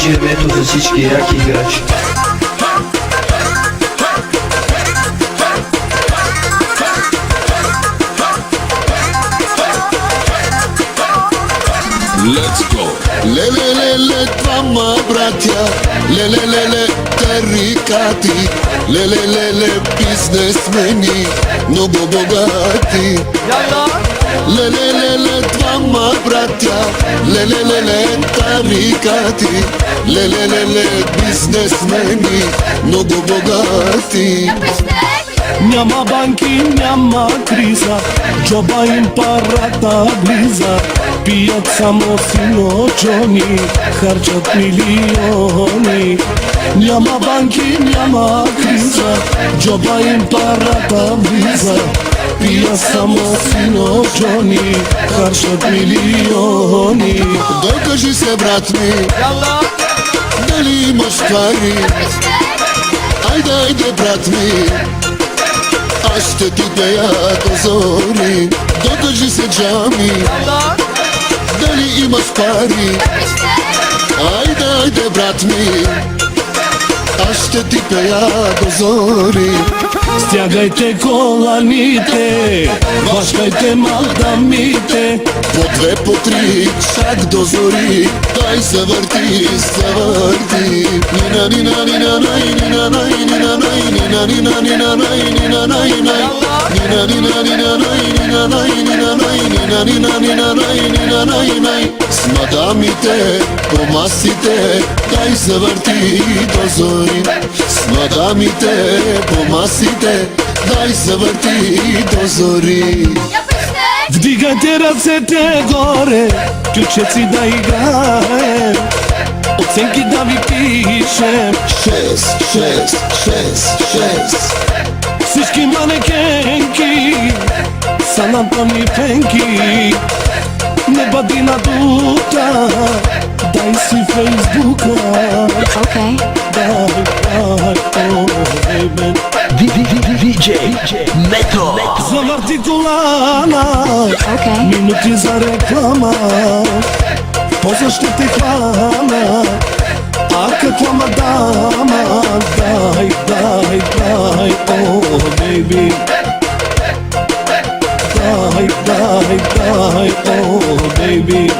DJ Beto за всички яки играчи. Let's go! Леле, двама братя, леле, тарикати, леле, бизнесмени, много богати. Леле, двама братя, леле, тарикати, леле, бизнесмени, много богати. Няма банки, няма криза, джоба им парата влиза. Пият само синочони, харчат милиони. Няма банки, няма криза, джоба им парата влиза. Пият само синочони, харчат милиони. Докажи се, брат ми, дали имаш пари. Айде, брат ми, аз ще ти пея до зори. Докажи се, джами, дали имаш пари. Айде, брат ми, аз ще ти пея до зори. Стягайте коланите, башкайте мадамите. По две, по три, чак до зори. Дай се върти, се върти. Нина, нина, нина, най, нина, най, нина, най, нина, нина, нина, най, нина, най, най. Нина, нина, нина, най, нина, най, нина, най, нина, нина, нина, най, нина, най, най. С мадамите по масите, дай се върти до зори. С мадамите по масите, дай се върти до зори. Вдигайте ръцете горе, ключеци да играем, оценки да ви пишем. 6. Всички манекенки са на тъмни пенки. Не бъди надута, дай си фейсбука. Okay. Дай, о, бейбе. DJ Beto. Завърти колана, Okay. минути за реклама. После ще те хвана, а каква мадама. Дай, о, бейби. Дай, о, бейби.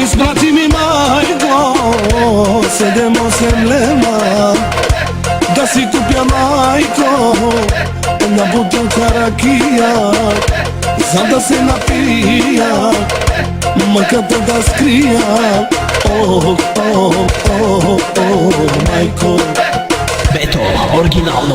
Изпрати ми, майко, 7-8 лева да си купя, майко, една бутилка ракия, за да се напия, мъката да скрия. О, майко. Beto, оригинално.